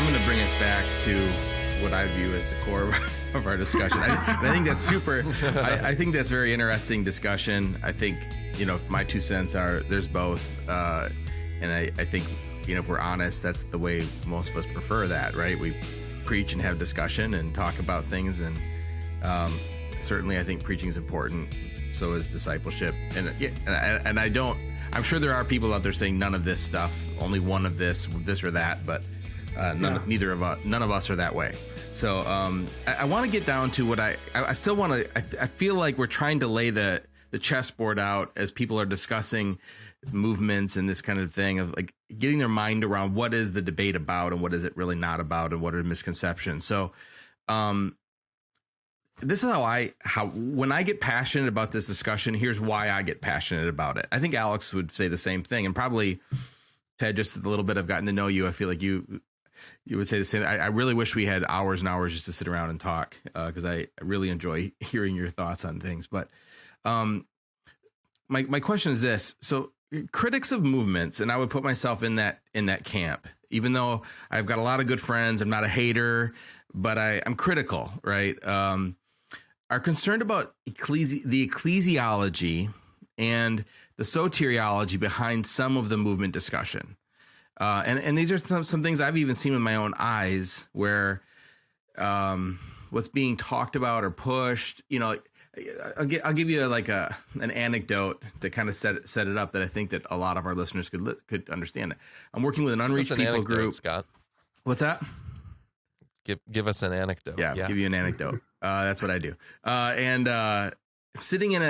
I'm going to bring us back to what I view as the core of our discussion. I think that's super. I think that's very interesting discussion. I think, my 2 cents are there's both. And I think, if we're honest, that's the way most of us prefer that, right? We preach and have discussion and talk about things. And certainly I think preaching is important. So is discipleship. And I'm sure there are people out there saying none of this stuff, only one of this or that, but none of us are that way. So I want to get down to what I still want to. I feel like we're trying to lay the chessboard out as people are discussing movements and this kind of thing, of like getting their mind around what is the debate about and what is it really not about and what are misconceptions. So this is how when I get passionate about this discussion, here's why I get passionate about it. I think Alex would say the same thing, and probably Ted, just a little bit I've gotten to know you, I feel like you would say the same. I really wish we had hours and hours just to sit around and talk, because I really enjoy hearing your thoughts on things. But my question is this: so critics of movements, and I would put myself in that camp, even though I've got a lot of good friends. I'm not a hater, but I'm critical, right? Are concerned about the ecclesiology and the soteriology behind some of the movement discussion. And these are some things I've even seen with my own eyes, where what's being talked about or pushed, I'll give you like an anecdote to kind of set it up that I think that a lot of our listeners could understand. I'm working with an unreached people group. Scott. What's that? Give us an anecdote. Yeah, give you an anecdote. That's what I do. And sitting in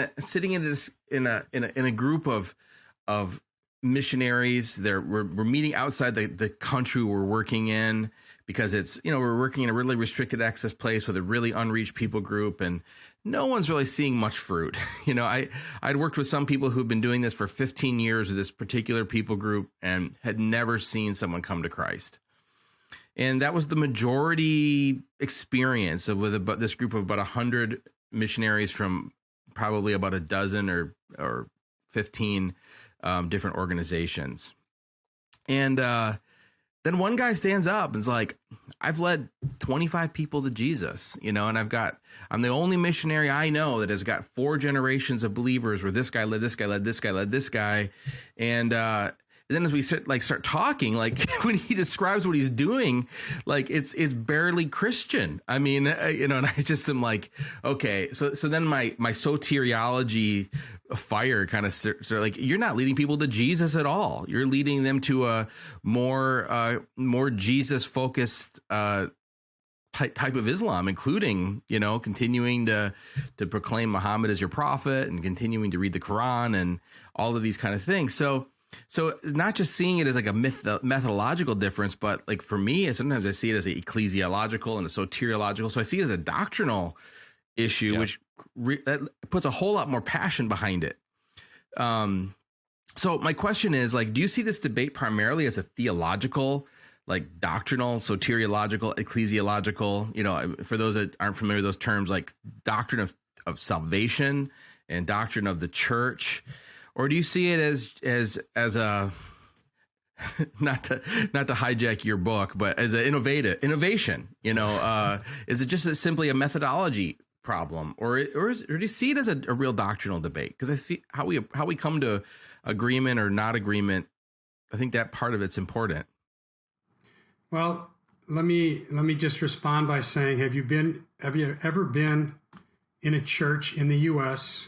a group of missionaries. We're meeting outside the country we're working in, because it's, we're working in a really restricted access place with a really unreached people group, and no one's really seeing much fruit. I'd worked with some people who've been doing this for 15 years with this particular people group and had never seen someone come to Christ. And that was the majority experience with this group of about 100 missionaries from probably about a dozen or 15 different organizations. And then one guy stands up and is like, I've led 25 people to Jesus, and I'm the only missionary I know that has got 4 generations of believers, where this guy led this guy, led this guy, led this guy. And then as we start talking, like when he describes what he's doing, like it's barely Christian. I mean, and I just am like, okay, so then my soteriology fire kind of like, you're not leading people to Jesus at all. You're leading them to a more Jesus focused type of Islam, including, continuing to proclaim Muhammad as your prophet and continuing to read the Quran and all of these kind of things. So not just seeing it as like a methodological difference, but like for me, sometimes I see it as an ecclesiological and a soteriological. So I see it as a doctrinal issue, which that puts a whole lot more passion behind it. So my question is, like, do you see this debate primarily as a theological, like doctrinal, soteriological, ecclesiological? For those that aren't familiar with those terms, like doctrine of salvation and doctrine of the church. Or do you see it as a not to hijack your book, but as an innovation? Is it just simply a methodology problem, or do you see it as a real doctrinal debate? Because I see how we come to agreement or not agreement. I think that part of it's important. Well, let me just respond by saying, have you ever been in a church in the U.S.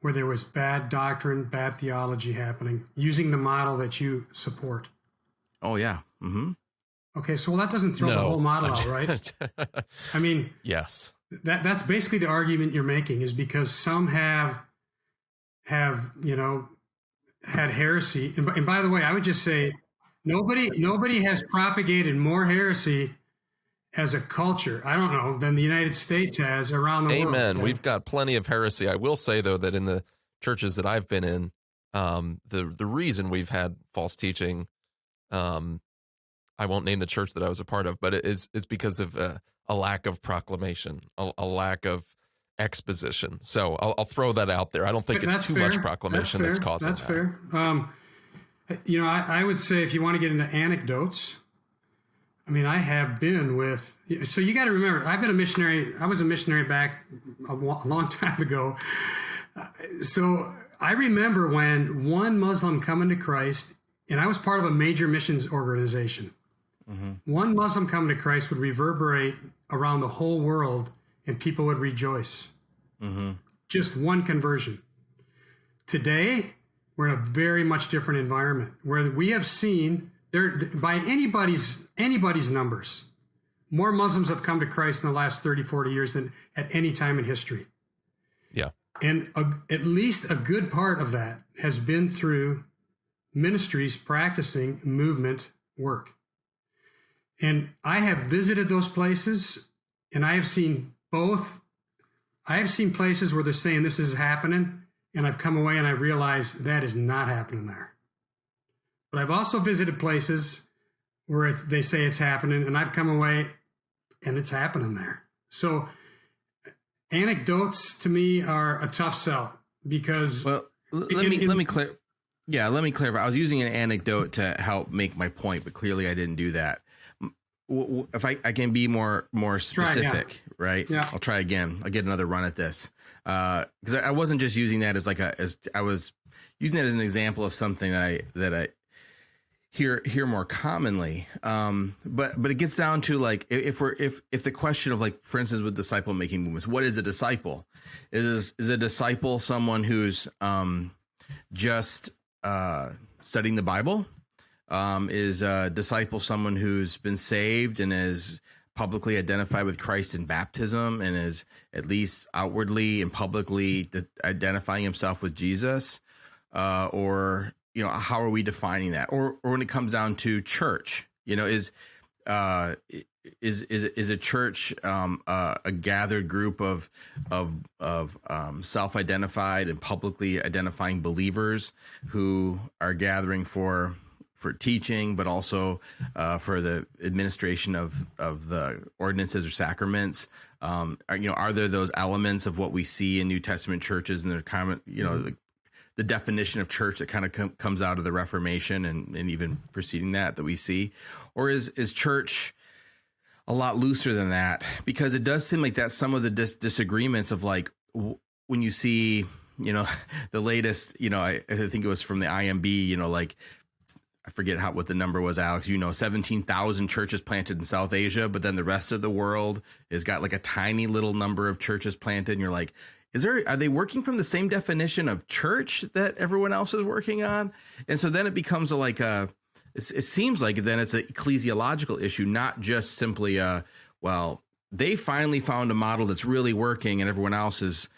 where there was bad doctrine, bad theology happening, using the model that you support? Oh, yeah. Mm-hmm. Okay, so that doesn't throw the whole model out, right? I mean, yes. That's basically the argument you're making, is because some have had heresy. And by the way, I would just say nobody has propagated more heresy as a culture, I don't know, than the United States has around the world. Amen. We've got plenty of heresy. I will say, though, that in the churches that I've been in, the reason we've had false teaching, I won't name the church that I was a part of, but it's because of a lack of proclamation, a lack of exposition. So I'll throw that out there. I don't think it's too much proclamation that's causing that. That's fair. I would say, if you want to get into anecdotes, I mean, I have been with, so you got to remember, I've been a missionary. I was a missionary back a long time ago. So I remember when one Muslim coming to Christ, and I was part of a major missions organization. One Muslim coming to Christ would reverberate around the whole world and people would rejoice. Just one conversion. Today, we're in a very much different environment where we have seen there, by anybody's numbers, more Muslims have come to Christ in the last 30, 40 years than at any time in history. Yeah. And at least a good part of that has been through ministries practicing movement work. And I have visited those places, and I have seen both. I have seen places where they're saying this is happening, and I've come away and I realized that is not happening there. But I've also visited places where they say it's happening, and I've come away and it's happening there. So anecdotes to me are a tough sell because let me clarify. I was using an anecdote to help make my point, but clearly I didn't do that. If I can be more specific, right? Yeah. I'll try again. I'll get another run at this because I wasn't just using that as I was using that as an example of something that I hear more commonly. But it gets down to like if the question of, like, for instance, with disciple making movements, what is a disciple? Is a disciple someone who's just studying the Bible? Is a disciple someone who's been saved and is publicly identified with Christ in baptism and is at least outwardly and publicly identifying himself with Jesus? Or, how are we defining that? Or when it comes down to church, is a church a gathered group of self-identified and publicly identifying believers who are gathering for teaching, but also for the administration of the ordinances or sacraments? Are there those elements of what we see in New Testament churches and their kind of, the definition of church that kind of comes out of the Reformation and even preceding that we see? Or is church a lot looser than that? Because it does seem like that's some of the disagreements of, like, when you see, the latest, I think it was from the IMB, like, I forget what the number was, Alex, 17,000 churches planted in South Asia, but then the rest of the world has got like a tiny little number of churches planted. And you're like, are they working from the same definition of church that everyone else is working on? And so then it becomes it seems like then it's an ecclesiological issue, not just simply they finally found a model that's really working and everyone else is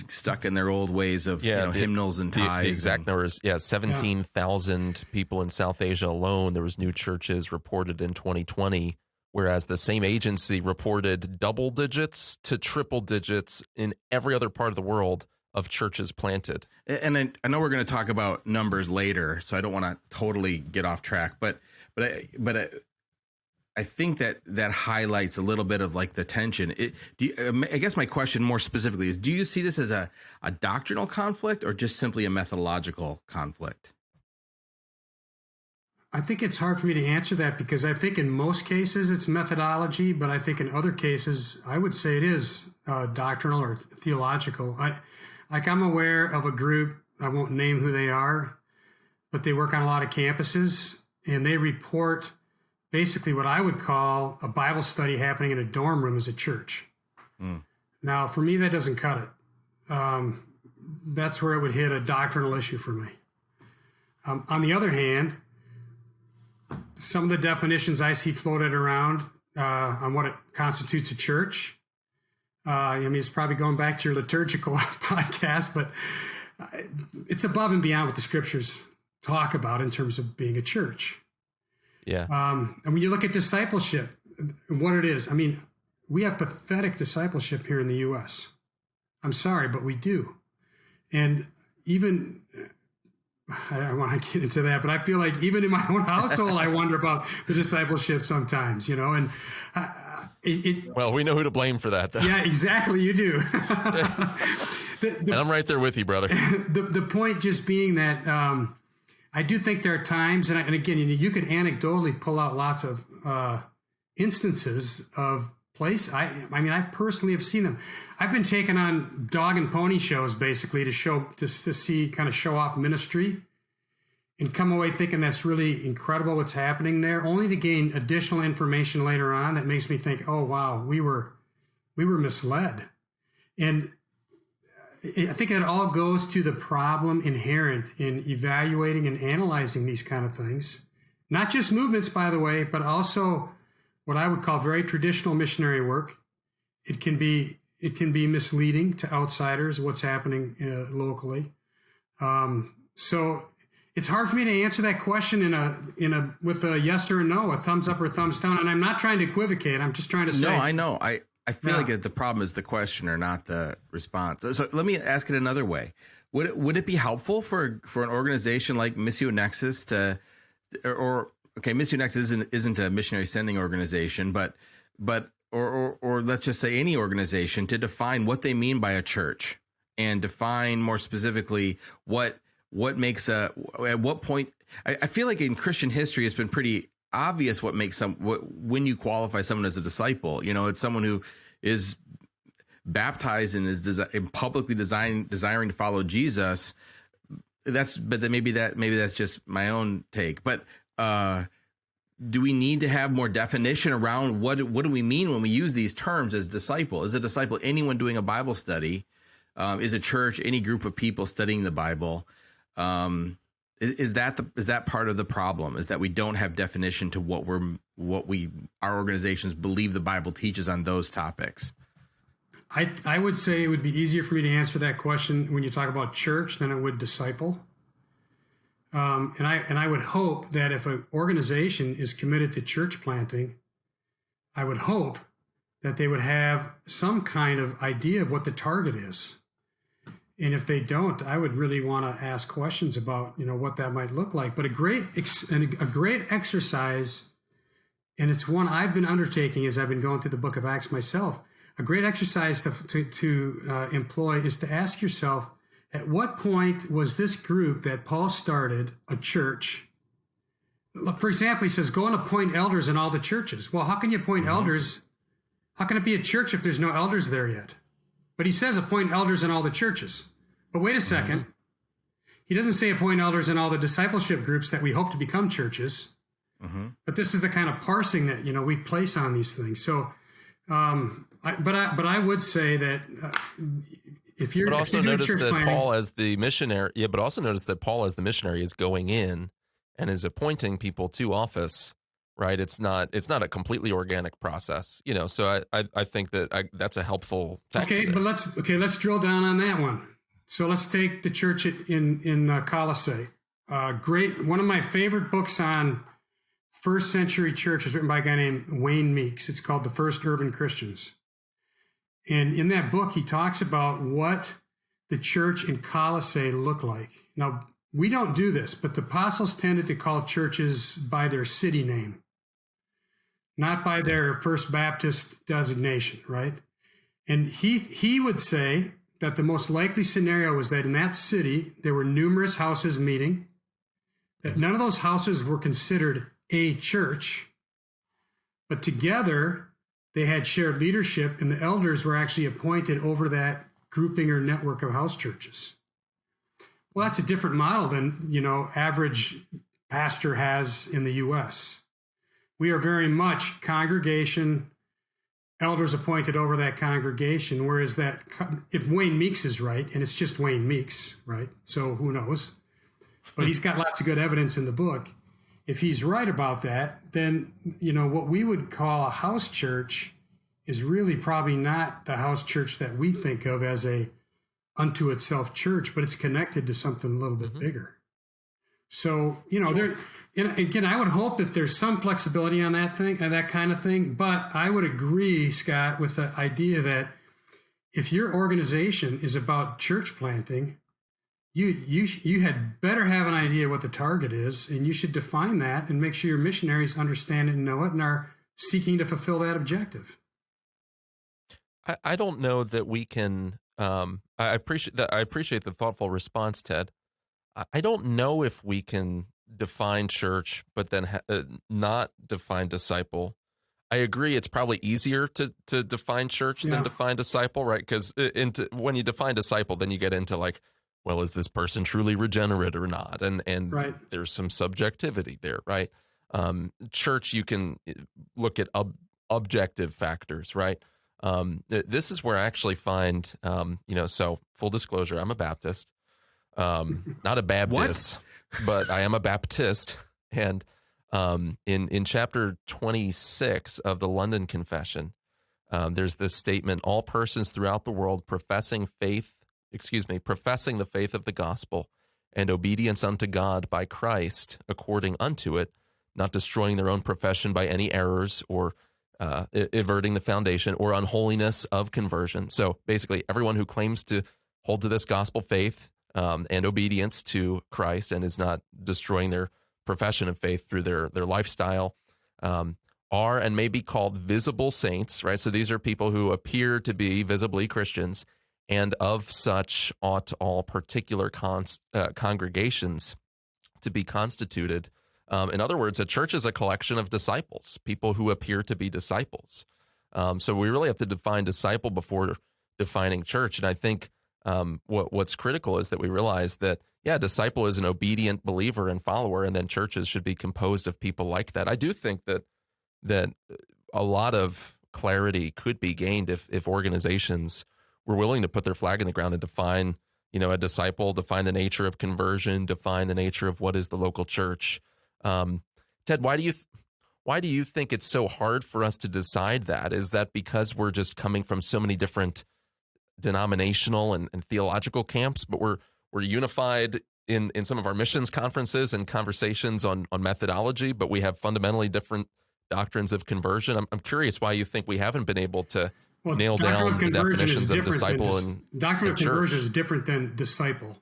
stuck in their old ways of hymnals and tithes. The exact numbers, 17,000 people in South Asia alone. There was new churches reported in 2020, whereas the same agency reported double digits to triple digits in every other part of the world of churches planted. And I know we're going to talk about numbers later, so I don't want to totally get off track, but I think that highlights a little bit of like the tension. I guess my question more specifically is, do you see this as a doctrinal conflict or just simply a methodological conflict? I think it's hard for me to answer that because I think in most cases it's methodology, but I think in other cases I would say it is doctrinal or theological. I'm aware of a group, I won't name who they are, but they work on a lot of campuses and they report basically what I would call a Bible study happening in a dorm room as a church. Now, for me, that doesn't cut it. That's where it would hit a doctrinal issue for me. On the other hand, some of the definitions I see floated around on what it constitutes a church, it's probably going back to your liturgical podcast, but it's above and beyond what the scriptures talk about in terms of being a church. Yeah. And when you look at discipleship, what it is, we have pathetic discipleship here in the U.S. I'm sorry, but we do. And even, I don't want to get into that, but I feel like even in my own household, I wonder about the discipleship sometimes, and well, we know who to blame for that, though. Yeah, exactly. You do. And I'm right there with you, brother. The point just being that, I do think there are times, and again, you could anecdotally pull out lots of instances of place. I mean, I personally have seen them. I've been taken on dog and pony shows basically to see kind of show off ministry, and come away thinking that's really incredible what's happening there, only to gain additional information later on that makes me think, oh wow, we were misled. And I think it all goes to the problem inherent in evaluating and analyzing these kind of things. Not just movements, by the way, but also what I would call very traditional missionary work. It can be misleading to outsiders what's happening locally. So it's hard for me to answer that question with a yes or a no, a thumbs up or a thumbs down. And I'm not trying to equivocate. I'm just trying to say. No, I know. I feel like the problem is the questioner, not the response. So let me ask it another way. Would it be helpful for an organization like Missio Nexus Missio Nexus isn't a missionary sending organization, but let's just say any organization, to define what they mean by a church and define more specifically what makes at what point. I feel like in Christian history it's been pretty obvious what makes when you qualify someone as a disciple. You know, it's someone who is baptized and is publicly desiring to follow Jesus. Maybe that's just my own take. But do we need to have more definition around what do we mean when we use these terms as disciple? Is a disciple anyone doing a Bible study? Is a church any group of people studying the Bible? Is that part of the problem? Is that we don't have definition to what our organizations believe the Bible teaches on those topics? I would say it would be easier for me to answer that question when you talk about church than it would disciple. And I would hope that if an organization is committed to church planting, I would hope that they would have some kind of idea of what the target is. And if they don't, I would really want to ask questions about, what that might look like. But a great exercise, and it's one I've been undertaking as I've been going through the book of Acts myself, a great exercise to employ is to ask yourself, at what point was this group that Paul started a church? For example, he says, go and appoint elders in all the churches. Well, how can you appoint elders? How can it be a church if there's no elders there yet? But he says appoint elders in all the churches. But wait a second. He doesn't say appoint elders in all the discipleship groups that we hope to become churches. But this is the kind of parsing that, we place on these things. So, I would say that if you're, but also notice that planning, Paul as the missionary, but also notice that Paul as the missionary is going in and is appointing people to office. Right, it's not a completely organic process, So I think that that's a helpful text. Okay, but let's drill down on that one. So let's take the church in Colossae. Great, one of my favorite books on first century church is written by a guy named Wayne Meeks. It's called The First Urban Christians, and in that book he talks about what the church in Colossae looked like. Now, we don't do this, but the apostles tended to call churches by their city name, not by their First Baptist designation, right? And he would say that the most likely scenario was that in that city, there were numerous houses meeting, that none of those houses were considered a church, but together they had shared leadership, and the elders were actually appointed over that grouping or network of house churches. Well, that's a different model than, average pastor has in the U.S. We are very much congregation, elders appointed over that congregation, whereas that, if Wayne Meeks is right, and it's just Wayne Meeks, right? So who knows? But he's got lots of good evidence in the book. If he's right about that, then, what we would call a house church is really probably not the house church that we think of as a unto itself church, but it's connected to something a little bit bigger. So, there, and again, I would hope that there's some flexibility on that thing and that kind of thing. But I would agree, Scott, with the idea that if your organization is about church planting, you had better have an idea what the target is, and you should define that and make sure your missionaries understand it and know it and are seeking to fulfill that objective. I don't know that we can. I appreciate that. I appreciate the thoughtful response, Ted. I don't know if we can define church, but then not define disciple. I agree. It's probably easier to define church than define disciple, right? Because when you define disciple, then you get into like, well, is this person truly regenerate or not? And Right. there's some subjectivity there, right? Church, you can look at objective factors, right? This is where I actually find, so full disclosure, I'm a Baptist, not a Baptist, but I am a Baptist. And in chapter 26 of the London Confession, there's this statement: all persons throughout the world professing the faith of the gospel and obedience unto God by Christ according unto it, not destroying their own profession by any errors or everting the foundation or unholiness of conversion. So basically, everyone who claims to hold to this gospel faith and obedience to Christ and is not destroying their profession of faith through their lifestyle are and may be called visible saints, right? So these are people who appear to be visibly Christians, and of such ought all particular congregations to be constituted. In other words, a church is a collection of disciples, people who appear to be disciples. So we really have to define disciple before defining church. And I think what's critical is that we realize that, disciple is an obedient believer and follower, and then churches should be composed of people like that. I do think that a lot of clarity could be gained if organizations were willing to put their flag in the ground and define, a disciple, define the nature of conversion, define the nature of what is the local church. Ted, why do you think it's so hard for us to decide that? Is that because we're just coming from so many different denominational and theological camps, but we're unified in some of our missions conferences and conversations on methodology, but we have fundamentally different doctrines of conversion? I'm curious why you think we haven't been able to nail down the definitions of disciple and doctrine of church. conversion is different than disciple.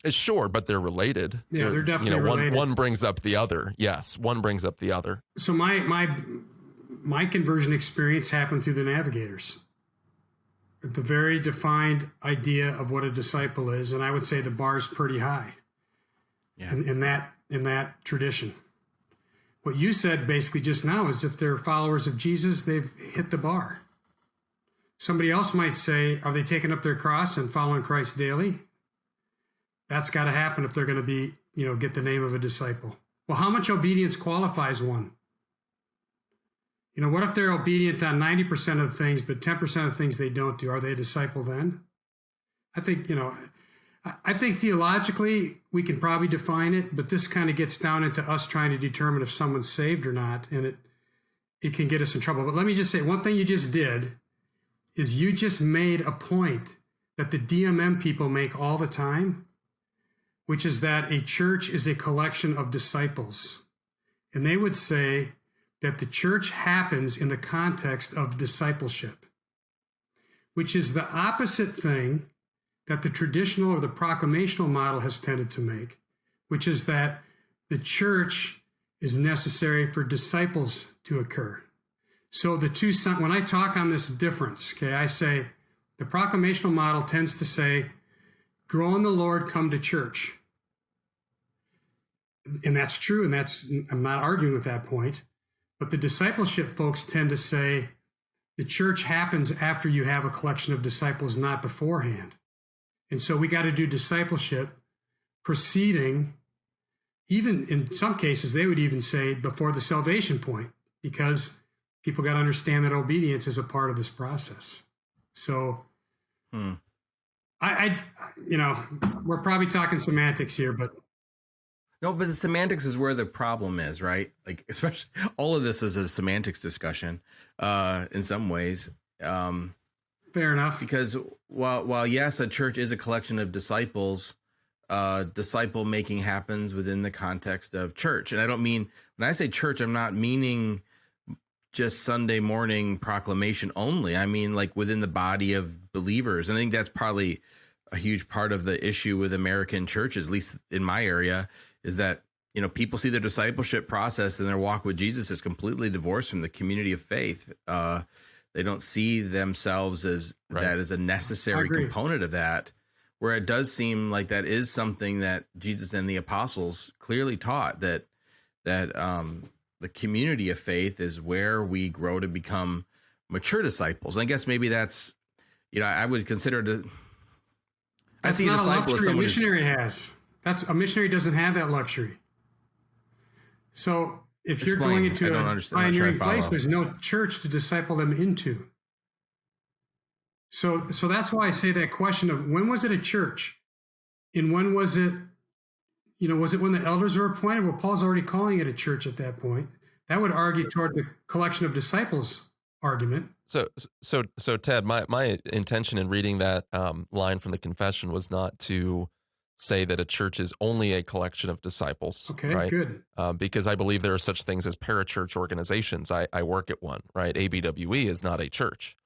Sure, but they're related. Yeah, they're definitely related. One brings up the other. Yes, one brings up the other. So my conversion experience happened through the Navigators. The very defined idea of what a disciple is, and I would say the bar's pretty high. Yeah. In that tradition. What you said basically just now is if they're followers of Jesus, they've hit the bar. Somebody else might say, are they taking up their cross and following Christ daily? That's got to happen if they're going to be, get the name of a disciple. Well, how much obedience qualifies one? What if they're obedient on 90% of the things, but 10% of the things they don't do? Are they a disciple then? I think, I think theologically we can probably define it, but this kind of gets down into us trying to determine if someone's saved or not, and it can get us in trouble. But let me just say, one thing you just did is you just made a point that the DMM people make all the time, which is that a church is a collection of disciples. And they would say that the church happens in the context of discipleship, which is the opposite thing that the traditional or the proclamational model has tended to make, which is that the church is necessary for disciples to occur. So when I talk on this difference, I say the proclamational model tends to say, grow in the Lord, come to church. And that's true, and I'm not arguing with that point. But the discipleship folks tend to say the church happens after you have a collection of disciples, not beforehand. And so we got to do discipleship preceding, even in some cases, they would even say before the salvation point, because people got to understand that obedience is a part of this process. So we're probably talking semantics here, but. No, but the semantics is where the problem is, right? Like, especially all of this is a semantics discussion in some ways. Fair enough. Because while yes, a church is a collection of disciples, disciple making happens within the context of church. And I don't mean, when I say church, I'm not meaning just Sunday morning proclamation only. I mean, like within the body of believers. And I think that's probably a huge part of the issue with American churches, at least in my area, is that, people see their discipleship process and their walk with Jesus is completely divorced from the community of faith. They don't see themselves as that as a necessary component of that, where it does seem like that is something that Jesus and the apostles clearly taught, that the community of faith is where we grow to become mature disciples. And I guess maybe that's, I would consider I see a not disciple a as luxury a someone missionary has. A missionary doesn't have that luxury. So if you're Explain. going into I don't a understand. I'm not sure I pioneering place, follow. there's no church to disciple them into. So that's why I say that question of when was it a church? And when was it, was it when the elders were appointed? Well, Paul's already calling it a church at that point. That would argue toward the collection of disciples argument. So Ted, my intention in reading that line from the confession was not to say that a church is only a collection of disciples. Okay, right? good. Because I believe there are such things as parachurch organizations. I work at one, right? ABWE is not a church.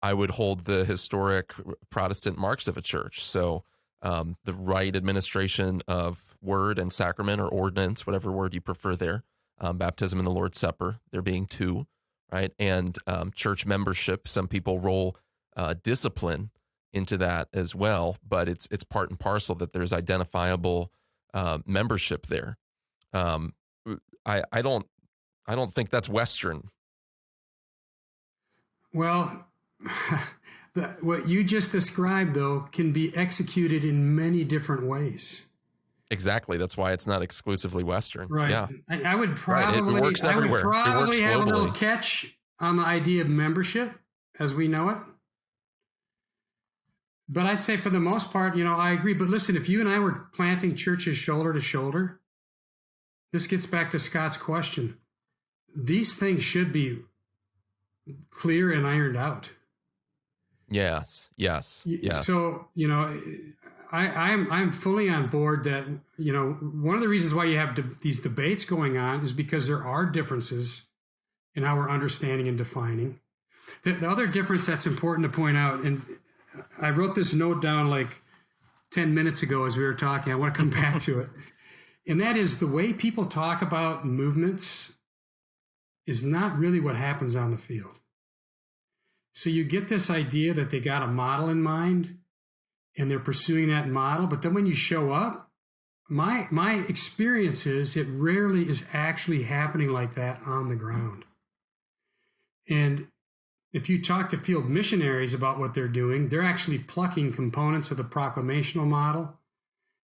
I would hold the historic Protestant marks of a church. So the right administration of word and sacrament or ordinance, whatever word you prefer there, baptism and the Lord's Supper, there being two, right? And church membership, some people roll discipline into that as well, but it's part and parcel that there's identifiable membership there. I don't think that's Western. Well, what you just described, though, can be executed in many different ways. Exactly. That's why it's not exclusively Western. Right. Yeah. I would probably, It works everywhere. I would probably have a little globally. catch on the idea of membership as we know it. But I'd say for the most part, I agree. But listen, if you and I were planting churches shoulder to shoulder, this gets back to Scott's question. These things should be clear and ironed out. Yes. So, I'm fully on board that, one of the reasons why you have these debates going on is because there are differences in how we're understanding and defining. The other difference that's important to point out, and I wrote this note down like 10 minutes ago as we were talking, I want to come back to it. And that is the way people talk about movements is not really what happens on the field. So you get this idea that they got a model in mind and they're pursuing that model. But then when you show up, my experience is it rarely is actually happening like that on the ground. And if you talk to field missionaries about what they're doing, they're actually plucking components of the proclamational model,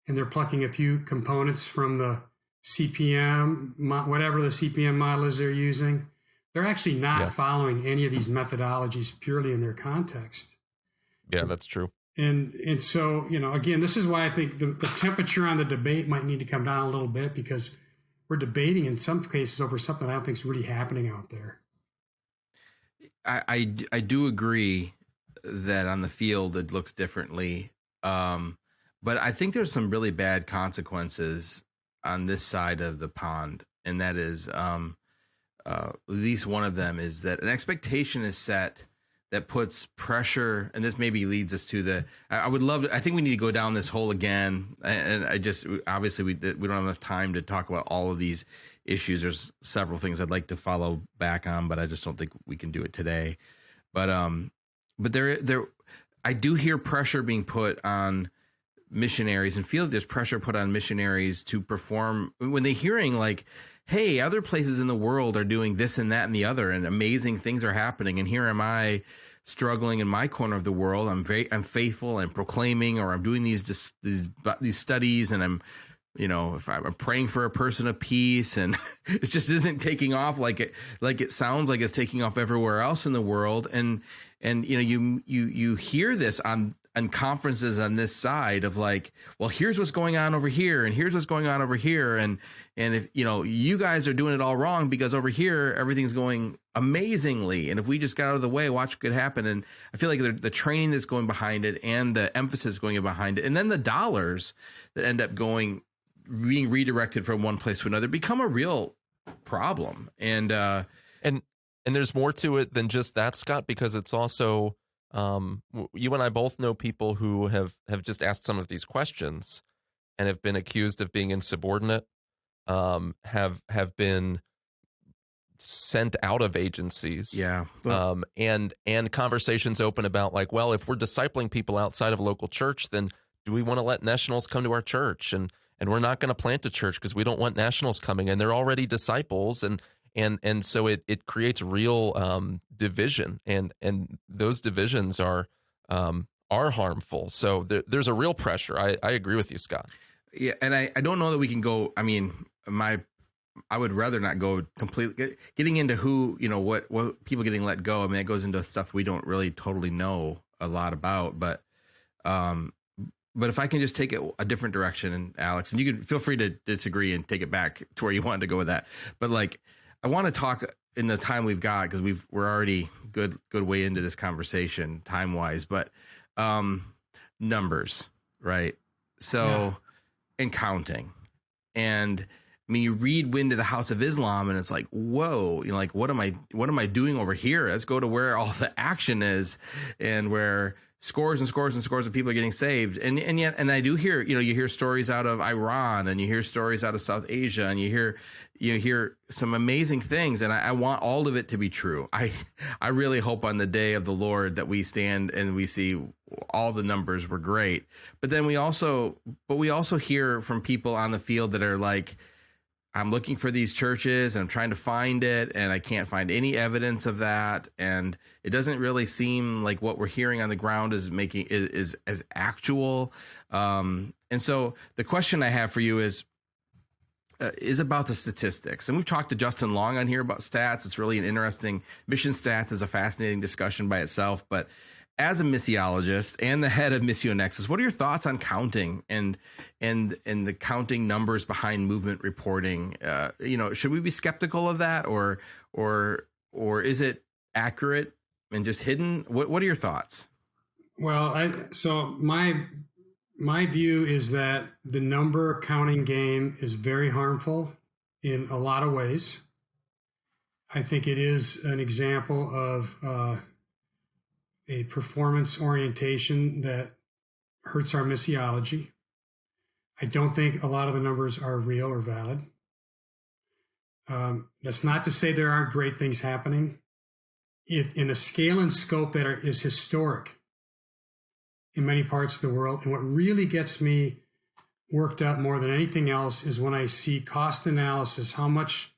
and they're plucking a few components from the CPM, whatever the CPM model is they're using. They're actually not following any of these methodologies purely in their context. Yeah, that's true. And so, again, this is why I think the temperature on the debate might need to come down a little bit, because we're debating in some cases over something I don't think is really happening out there. I do agree that on the field it looks differently, but I think there's some really bad consequences on this side of the pond, and that is at least one of them is that an expectation is set that puts pressure, and this maybe leads us to I think we need to go down this hole again, and obviously we don't have enough time to talk about all of these issues. There's several things I'd like to follow back on, but I just don't think we can do it today. But there I do hear pressure being put on missionaries, and feel that there's pressure put on missionaries to perform when they're hearing like, hey, other places in the world are doing this and that and the other, and amazing things are happening, and here am I struggling in my corner of the world. I'm faithful and proclaiming, or I'm doing these studies, and I'm if I'm praying for a person of peace, and it just isn't taking off like it sounds like it's taking off everywhere else in the world, and you hear this on conferences on this side of like, well, here's what's going on over here, and here's what's going on over here, and if you guys are doing it all wrong because over here everything's going amazingly, and if we just got out of the way, watch what could happen. And I feel like the training that's going behind it, and the emphasis going behind it, and then the dollars that end up being redirected from one place to another become a real problem. And there's more to it than just that, Scott, because it's also you and I both know people who have just asked some of these questions and have been accused of being insubordinate, have been sent out of agencies. Yeah. And conversations open about like, well, if we're discipling people outside of a local church, then do we want to let nationals come to our church? And we're not going to plant a church because we don't want nationals coming, and they're already disciples. And so it creates real division, and those divisions are harmful. So there's a real pressure. I agree with you, Scott. Yeah, and I don't know that we can go. I mean, I would rather not go completely getting into who, what people getting let go. I mean, it goes into stuff we don't really totally know a lot about. But if I can just take it a different direction, and Alex, and you can feel free to disagree and take it back to where you wanted to go with that. But like, I want to talk in the time we've got, because we're already good way into this conversation time wise. But numbers, right? So. Yeah. And counting. And I mean, you read Wind to the House of Islam, and it's like, whoa, like, what am I doing over here? Let's go to where all the action is, and where scores and scores and scores of people are getting saved. And yet, and I do hear, you hear stories out of Iran, and you hear stories out of South Asia, and you hear some amazing things. And I want all of it to be true. I really hope on the day of the Lord that we stand and we see all the numbers were great. But then we also hear from people on the field that are like, I'm looking for these churches and I'm trying to find it, and I can't find any evidence of that. And it doesn't really seem like what we're hearing on the ground is as actual. And so the question I have for you is about the statistics. And we've talked to Justin Long on here about stats. It's really an interesting, mission stats is a fascinating discussion by itself. But as a missiologist and the head of Missio Nexus, what are your thoughts on counting and the counting numbers behind movement reporting? Should we be skeptical of that, or is it accurate and just hidden? What are your thoughts? Well, so my view is that the number counting game is very harmful in a lot of ways. I think it is an example of a performance orientation that hurts our missiology. I don't think a lot of the numbers are real or valid. That's not to say there aren't great things happening. In a scale and scope that is historic in many parts of the world. And what really gets me worked up more than anything else is when I see cost analysis, how much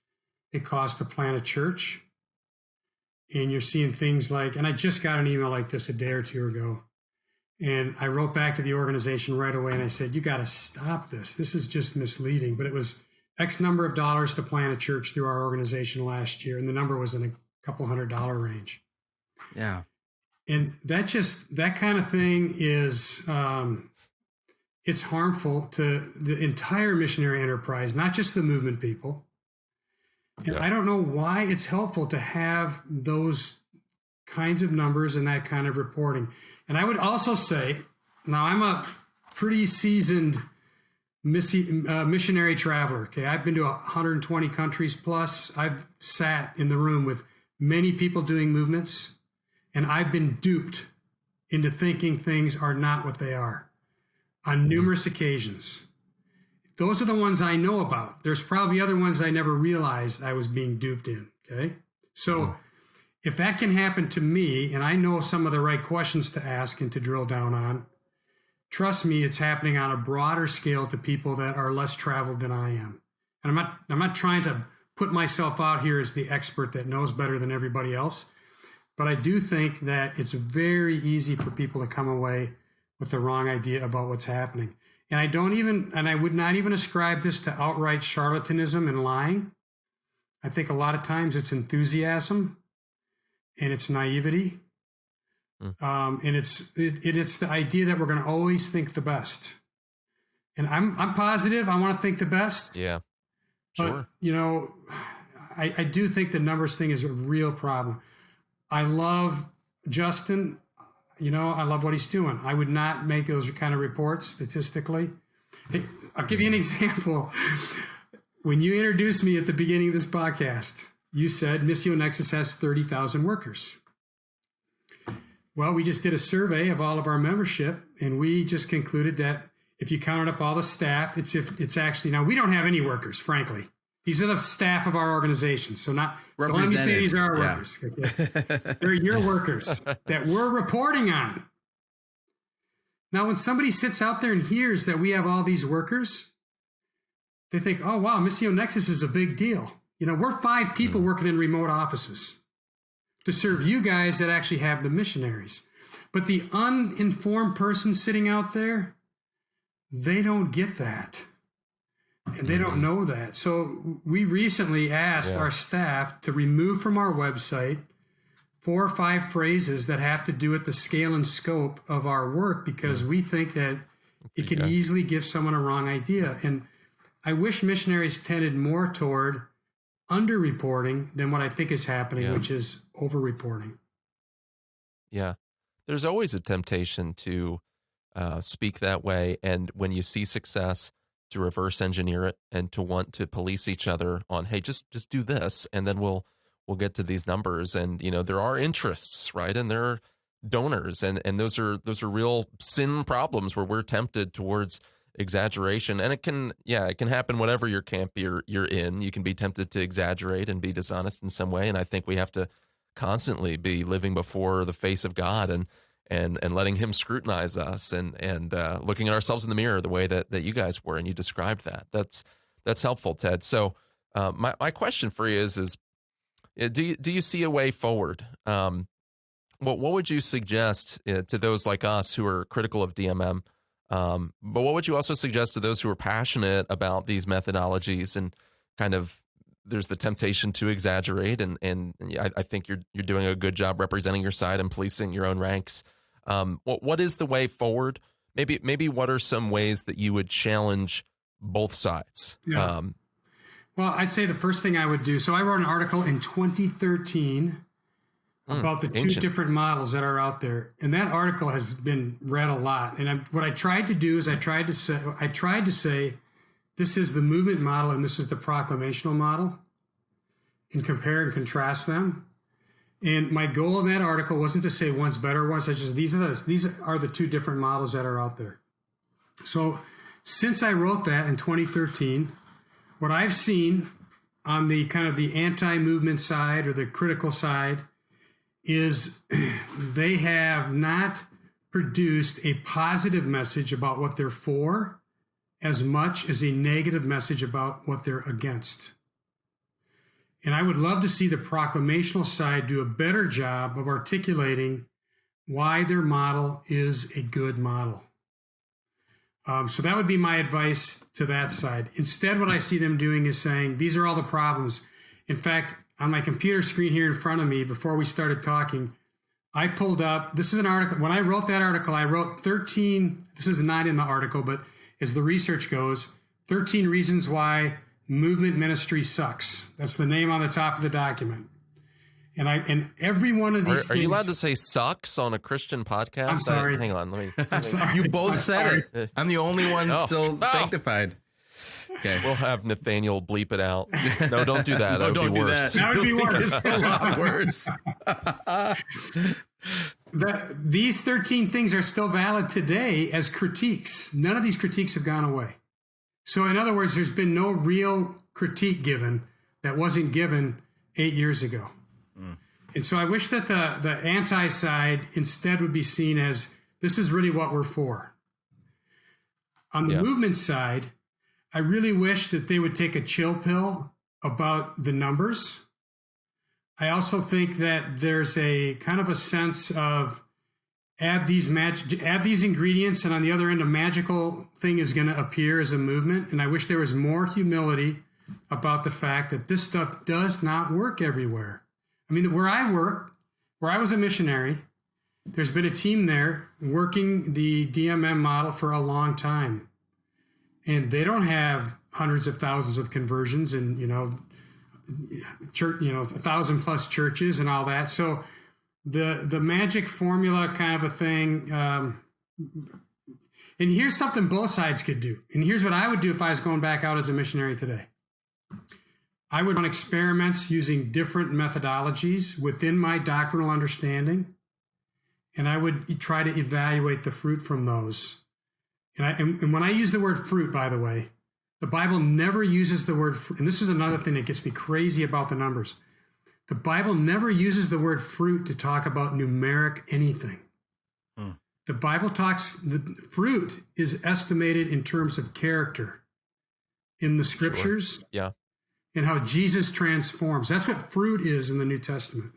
it costs to plant a church. And you're seeing things like, and I just got an email like this a day or two ago. And I wrote back to the organization right away and I said, you got to stop this. This is just misleading. But it was X number of dollars to plant a church through our organization last year. And the number was in a couple $100 range. Yeah. And that kind of thing is, it's harmful to the entire missionary enterprise, not just the movement people. And I don't know why it's helpful to have those kinds of numbers and that kind of reporting. And I would also say, now I'm a pretty seasoned missionary traveler. Okay, I've been to 120 countries plus. I've sat in the room with many people doing movements, and I've been duped into thinking things are not what they are on numerous occasions. Those are the ones I know about. There's probably other ones I never realized I was being duped in, okay? So if that can happen to me, and I know some of the right questions to ask and to drill down on, trust me, it's happening on a broader scale to people that are less traveled than I am. And I'm not trying to put myself out here as the expert that knows better than everybody else, but I do think that it's very easy for people to come away with the wrong idea about what's happening. And I would not even ascribe this to outright charlatanism and lying. I think a lot of times it's enthusiasm and it's naivety. And it's the idea that we're going to always think the best. And I'm positive I want to think the best. Yeah, sure. But, I do think the numbers thing is a real problem. I love Justin. I love what he's doing. I would not make those kind of reports statistically. Hey, I'll give you an example. When you introduced me at the beginning of this podcast, you said Missio Nexus has 30,000 workers. Well, we just did a survey of all of our membership, and we just concluded that if you counted up all the staff, it's actually, now we don't have any workers, frankly. These are the staff of our organization. So don't let me say these are our workers. Okay? They're your workers that we're reporting on. Now, when somebody sits out there and hears that we have all these workers, they think, oh, wow, Missio Nexus is a big deal. We're 5 people working in remote offices to serve you guys that actually have the missionaries. But the uninformed person sitting out there, they don't get that. And they don't know that. So we recently asked our staff to remove from our website 4 or 5 phrases that have to do with the scale and scope of our work, because we think that it can easily give someone a wrong idea. And I wish missionaries tended more toward underreporting than what I think is happening, which is overreporting. Yeah. There's always a temptation to speak that way. And when you see success, to reverse engineer it and to want to police each other on, hey, just do this, and then we'll get to these numbers. And there are interests, right? And there are donors, and those are real sin problems where we're tempted towards exaggeration. And it can happen whatever your camp you're in. You can be tempted to exaggerate and be dishonest in some way. And I think we have to constantly be living before the face of God and letting him scrutinize us and looking at ourselves in the mirror the way that you guys were, and you described that. That's helpful, Ted. So my question for you is do you see a way forward? What would you suggest to those like us who are critical of DMM? But what would you also suggest to those who are passionate about these methodologies and kind of there's the temptation to exaggerate, and I think you're doing a good job representing your side and policing your own ranks. What is the way forward? Maybe what are some ways that you would challenge both sides? Yeah. Well, I'd say the first thing I would do. So I wrote an article in 2013 about the 2 different models that are out there, and that article has been read a lot. And what I tried to do is I tried to say this is the movement model and this is the proclamational model, and compare and contrast them. And my goal in that article wasn't to say one's better, one's just these are the 2 different models that are out there. So since I wrote that in 2013, what I've seen on the kind of the anti-movement side or the critical side is they have not produced a positive message about what they're for as much as a negative message about what they're against. And I would love to see the proclamational side do a better job of articulating why their model is a good model. So that would be my advice to that side. Instead, what I see them doing is saying, these are all the problems. In fact, on my computer screen here in front of me, before we started talking, I pulled up, this is an article. When I wrote that article, I wrote 13, this is not in the article, but as the research goes, 13 reasons why movement ministry sucks. That's the name on the top of the document. And every one of these things. Are you allowed to say sucks on a Christian podcast? I'm sorry. Hang on. Let me. You both said it. I'm the only one still sanctified. Okay. We'll have Nathaniel bleep it out. No, don't do that. That would be worse. That would be worse. A lot worse. These 13 things are still valid today as critiques. None of these critiques have gone away. So in other words, there's been no real critique given that wasn't given 8 years ago. And so I wish that the anti-side instead would be seen as, this is really what we're for. On the movement side, I really wish that they would take a chill pill about the numbers. I also think that there's a kind of a sense of add these ingredients, and on the other end, a magical thing is going to appear as a movement. And I wish there was more humility about the fact that this stuff does not work everywhere. I mean, where I work, where I was a missionary, there's been a team there working the DMM model for a long time. And they don't have hundreds of thousands of conversions and, church, 1,000+ churches and all that. So the magic formula kind of a thing. And here's something both sides could do. And here's what I would do if I was going back out as a missionary today. I would run experiments using different methodologies within my doctrinal understanding. And I would try to evaluate the fruit from those. And when I use the word fruit, by the way, The Bible never uses the word, and this is another thing that gets me crazy about the numbers. The Bible never uses the word fruit to talk about numeric anything. The Bible the fruit is estimated in terms of character in the scriptures. Sure. Yeah. And how Jesus transforms. That's what fruit is in the New Testament.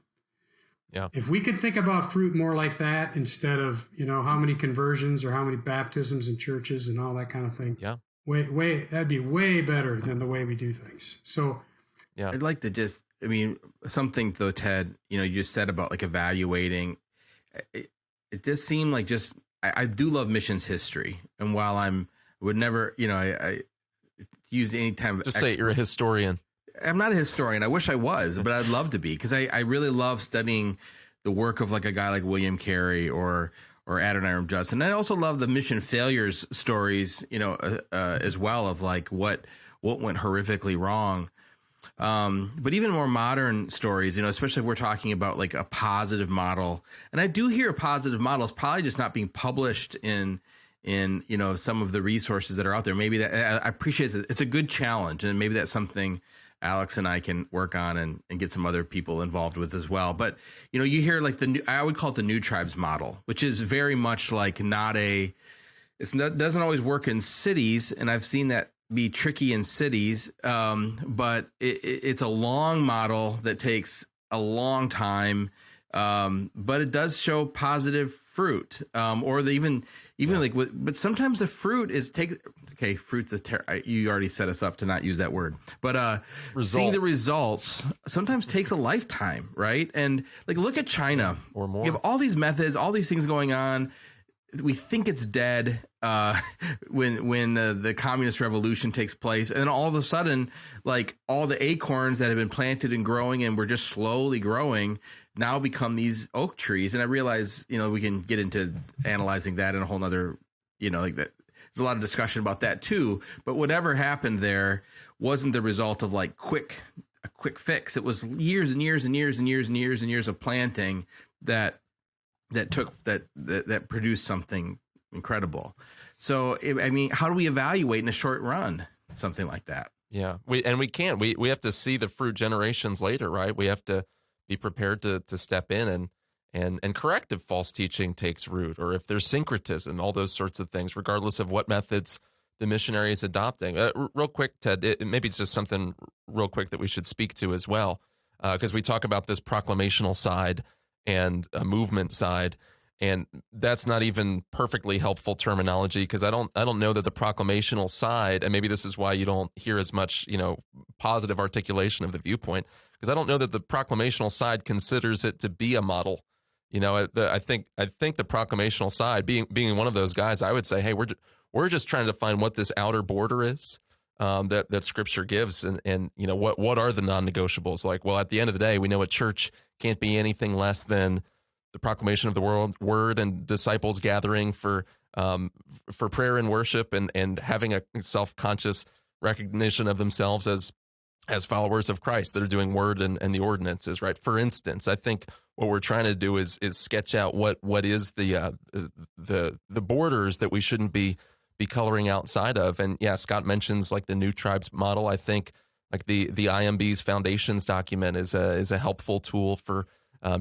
Yeah. If we could think about fruit more like that instead of, how many conversions or how many baptisms in churches and all that kind of thing. Yeah. That'd be way better than the way we do things. So yeah, I'd like to something though, Ted, you just said about like evaluating. It does seem like I do love missions history. And while I use any time. Just say you're a historian. I'm not a historian. I wish I was, but I'd love to be, because I really love studying the work of like a guy like William Carey or Adoniram Judson. I also love the mission failures stories, as well, of like what went horrifically wrong. But even more modern stories, especially if we're talking about like a positive model. And I do hear a positive model is probably just not being published in some of the resources that are out there. Maybe that I appreciate it. It's a good challenge, and maybe that's something Alex and I can work on and get some other people involved with as well. But you hear like I would call it the New Tribes model, which is very much like doesn't always work in cities, and I've seen that be tricky in cities. But it's a long model that takes a long time. But it does show positive fruit, but sometimes the fruit is fruit's you already set us up to not use that word, but seeing the results sometimes takes a lifetime, right? And like, look at China or more. You have all these methods, all these things going on. We think it's dead when the communist revolution takes place, and then all of a sudden, like, all the acorns that have been planted and growing and were just slowly growing now become these oak trees. And I realize, we can get into analyzing that in a whole nother, like that. There's a lot of discussion about that too. But whatever happened there wasn't the result of like a quick fix. It was years and years and years and years and years and years of planting that produced something incredible. So, how do we evaluate in a short run something like that? Yeah, we can't. We have to see the fruit generations later, right? We have to be prepared to step in and correct if false teaching takes root, or if there's syncretism, all those sorts of things, regardless of what methods the missionary is adopting. Real quick, Ted, maybe it's just something real quick that we should speak to as well, because we talk about this proclamational side and a movement side, and that's not even perfectly helpful terminology, because I don't know that the proclamational side, and maybe this is why you don't hear as much positive articulation of the viewpoint, because I don't know that the proclamational side considers it to be a model. I think the proclamational side, being one of those guys, I would say, hey, we're just trying to find what this outer border is that Scripture gives, and what are the non-negotiables? Like, well, at the end of the day, we know a church can't be anything less than the proclamation of the word and disciples gathering for prayer and worship, and having a self-conscious recognition of themselves as followers of Christ that are doing word and the ordinances, right? For instance, I think what we're trying to do is sketch out what is the borders that we shouldn't be coloring outside of. And yeah, Scott mentions like the New Tribes model. I think like the IMB's Foundations document is a helpful tool for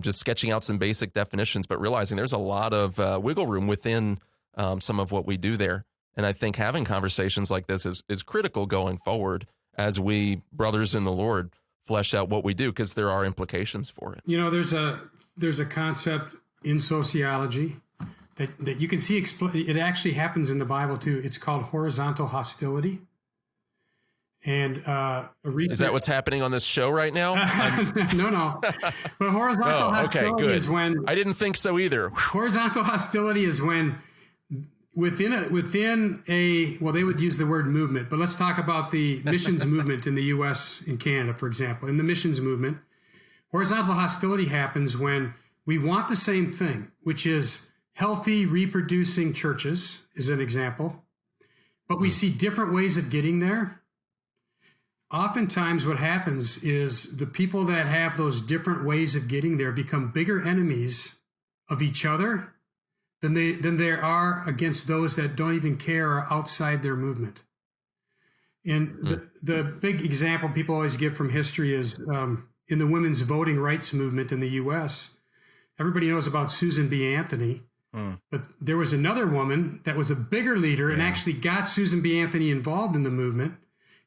just sketching out some basic definitions, but realizing there's a lot of wiggle room within some of what we do there. And I think having conversations like this is critical going forward as we, brothers in the Lord, flesh out what we do, because there are implications for it. There's a concept in sociology that you can see, it actually happens in the Bible too. It's called horizontal hostility. And is that what's happening on this show right now? No. But horizontal hostility is when... I didn't think so either. Horizontal hostility is when within a they would use the word movement, but let's talk about the missions movement in the U.S. and Canada, for example. In the missions movement, horizontal hostility happens when we want the same thing, which is healthy, reproducing churches, is an example, but we see different ways of getting there. Oftentimes what happens is the people that have those different ways of getting there become bigger enemies of each other than there are against those that don't even care or outside their movement. And the big example people always give from history is in the women's voting rights movement in the U.S. Everybody knows about Susan B. Anthony, but there was another woman that was a bigger leader and actually got Susan B. Anthony involved in the movement.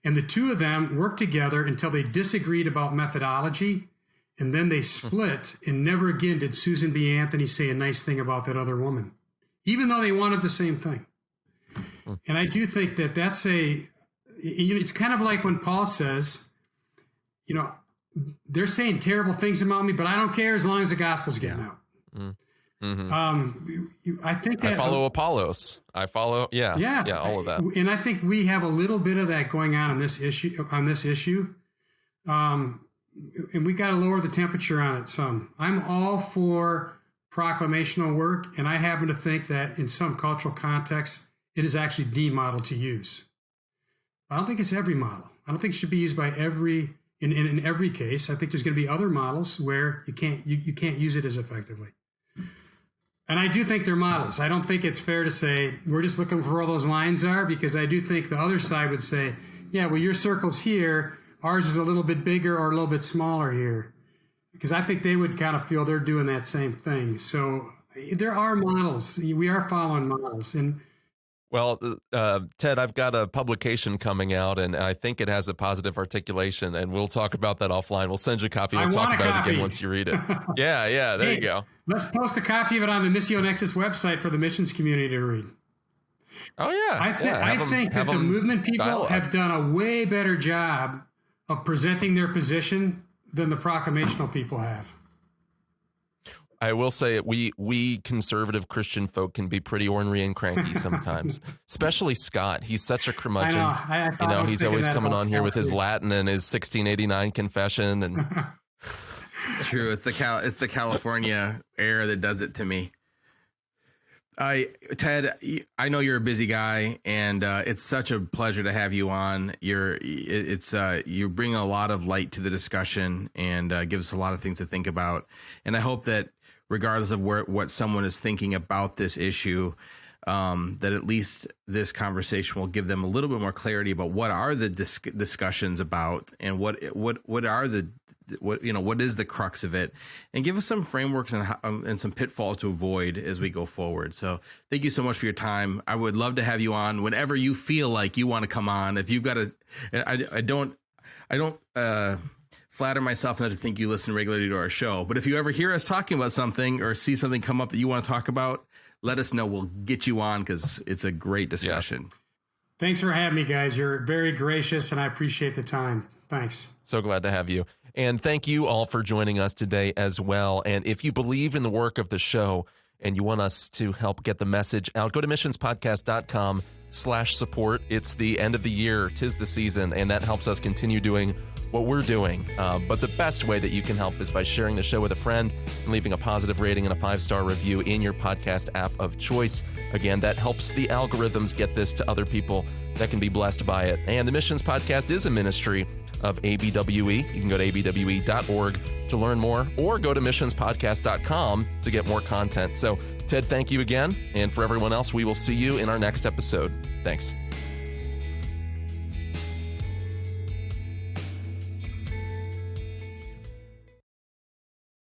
And the two of them worked together until they disagreed about methodology. And then they split, and never again did Susan B. Anthony say a nice thing about that other woman, even though they wanted the same thing. And I do think that it's kind of like when Paul says, they're saying terrible things about me, but I don't care as long as the gospel's getting out. I think that I follow Apollos. I follow, all of that. And I think we have a little bit of that going on this issue. And we got to lower the temperature on it some. I'm all for proclamational work, and I happen to think that in some cultural contexts, it is actually the model to use. I don't think it's every model. I don't think it should be used by in every case. I think there's going to be other models where you can't use it as effectively. And I do think they're models. I don't think it's fair to say we're just looking for where all those lines are, because I do think the other side would say, yeah, well, your circle's here. Ours is a little bit bigger or a little bit smaller here. Because I think they would kind of feel they're doing that same thing. So there are models. We are following models. And well, Ted, I've got a publication coming out, and I think it has a positive articulation, and we'll talk about that offline. We'll send you a copy. We'll talk about it again once you read it. Yeah, there you go. Let's post a copy of it on the Missio Nexus website for the missions community to read. Oh, yeah. I think that the movement people have done a way better job of presenting their position than the proclamational people have. I will say we conservative Christian folk can be pretty ornery and cranky sometimes, especially Scott. He's such a curmudgeon. I know. He's always coming on here with his Latin and his 1689 confession, and it's true. It's the California air that does it to me. Ted, I know you're a busy guy, and it's such a pleasure to have you on. You bring a lot of light to the discussion and give us a lot of things to think about. And I hope that regardless of what someone is thinking about this issue, that at least this conversation will give them a little bit more clarity about what are the discussions about, and what is the crux of it, and give us some frameworks and some pitfalls to avoid as we go forward. So thank you so much for your time. I would love to have you on whenever you feel like you want to come on. If you've got I don't flatter myself not to think you listen regularly to our show, but if you ever hear us talking about something or see something come up that you want to talk about, let us know. We'll get you on, because it's a great discussion. Yes. Thanks for having me, guys. You're very gracious, and I appreciate the time. Thanks. So glad to have you. And thank you all for joining us today as well. And if you believe in the work of the show and you want us to help get the message out, go to missionspodcast.com/support. It's the end of the year. 'Tis the season, and that helps us continue doing what we're doing. But the best way that you can help is by sharing the show with a friend and leaving a positive rating and a 5-star review in your podcast app of choice. Again, that helps the algorithms get this to other people that can be blessed by it. And the Missions Podcast is a ministry of ABWE. You can go to abwe.org to learn more, or go to missionspodcast.com to get more content. So, Ted, thank you again. And for everyone else, we will see you in our next episode. Thanks.